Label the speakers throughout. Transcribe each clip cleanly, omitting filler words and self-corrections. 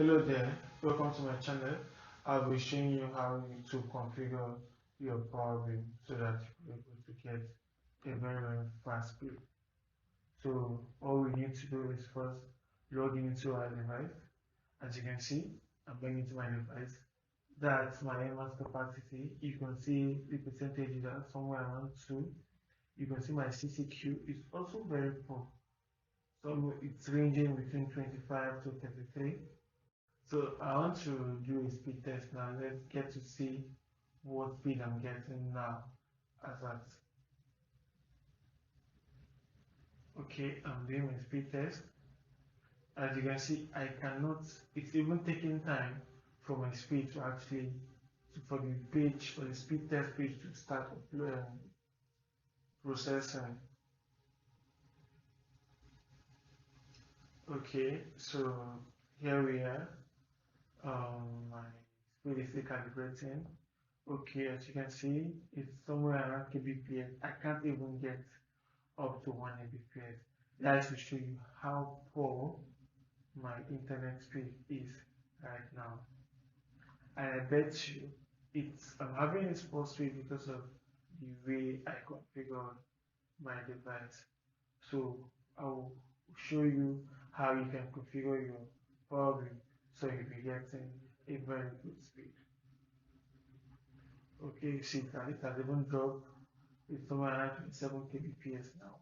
Speaker 1: Hello there, welcome to my channel. I'll be showing you how to configure your Powerbeam so that you're able to get a very fast speed. So all we need to do is first log into our device. As you can see, I'm going into my device. That's my MS capacity. You can see the percentage that somewhere around 2. You can see my CCQ is also very poor. So it's ranging between 25 to 33. So I want to do a speed test now. Let's get to see what speed I'm getting now as at. Okay, I'm doing my speed test. As you can see, I cannot, it's even taking time for my speed to actually, for the page, for the speed test page to start processing. Okay, so here we are. My speed is still calibrating. Okay, as you can see, it's somewhere around kbps. I can't even get up to 1 Mbps. That's to show you how poor my internet speed is right now. And I bet you I'm having this poor speed because of the way I configured my device. So I will show you how you can configure your Powerbeam so you'll be getting a very good speed. Okay, you see that it has even dropped. It's somewhere around 27 kbps now.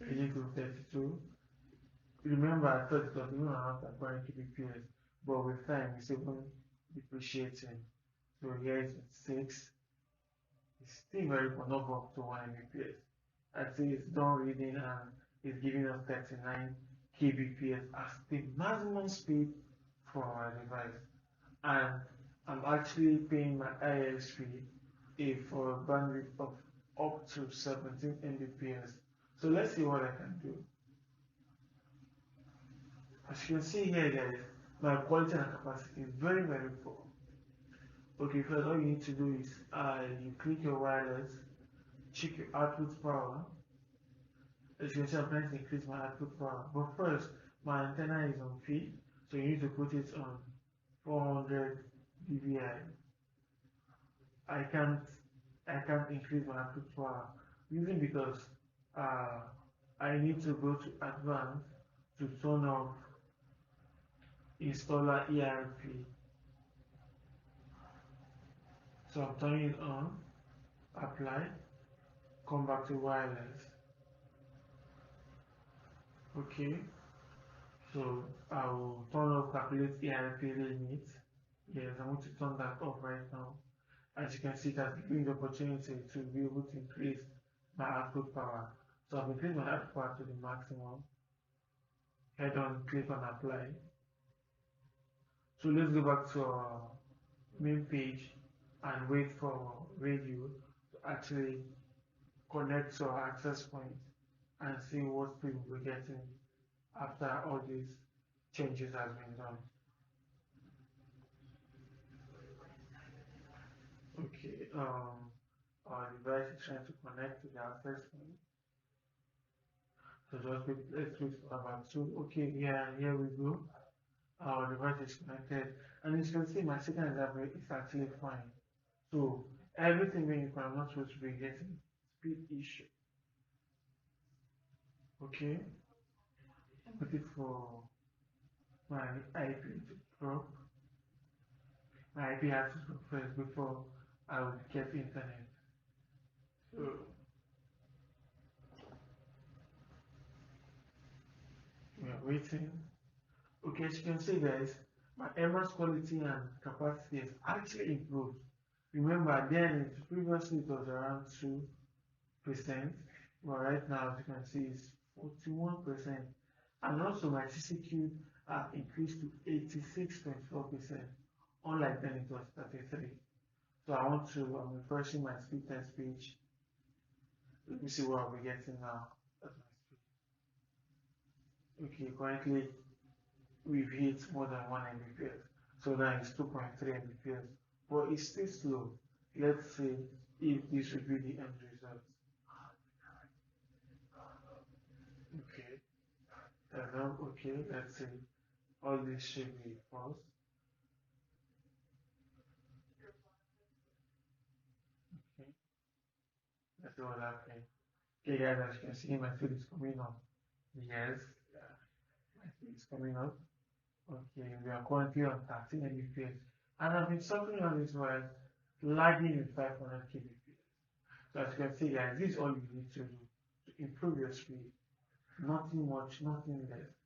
Speaker 1: Reaching to 32. Remember, I thought it was even around 20 kbps, but with time it's even depreciating. So here it's 6. It's still very poor, not up to 1 Mbps. I'd say it's done reading and it's giving us 39 kbps as the maximum speed for our device. And I'm actually paying my ISP for a bandwidth of up to 17 Mbps. So let's see what I can do. As you can see here, guys, my quality and capacity is very poor. Okay, first all you need to do is you click your wireless, check your output power. As you can see, I'm trying to increase my output power. But first, my antenna is on feed, so you need to put it on 400 dBi. I can't increase my output power, even because I need to go to advanced to turn off installer ERP. So I'm turning it on, apply, come back to wireless. Okay, so I will turn off calculate ERP limit. Yes, I want to turn that off right now. As you can see, that's giving the opportunity to be able to increase my output power. So I've increased my output power to the maximum. Head on, click on apply. So let's go back to our main page and wait for radio to actually connect to our access point and see what speed we're getting after all these changes has been done. Okay, our device is trying to connect to the access point. So just wait, let's wait for about 2. Okay, yeah, here we go. Our device is connected, and as you can see, my signal is actually fine. So everything being equal, I'm not supposed to be getting speed issue. Okay, I'm waiting for my IP to drop. My IP has to drop first before I will get internet. So we are waiting. Okay, as you can see, guys, my MS quality and capacity has actually improved. Remember, then previously it was around 2%, but right now, as you can see, it's 41%. And also, my CCQ increased to 86.4%, unlike then it was 33. So I'm refreshing my speed test page. Let me see what I'll be getting now. That's my speed. Okay, currently we've hit more than 1 Mbps. So now it's 2.3 Mbps, but it's still slow. Let's see if this will be the end result. Okay, now, okay, let's see. All this should be false. Okay, let's see what happened. Okay, guys, as you can see, my feed is coming up. Yes, my feed is coming up. Okay, we are currently on 13 Mbps. And I've been suffering on this while lagging in 500 kbps. So as you can see, guys, this is all you need to do to improve your speed. Nothing much, nothing less.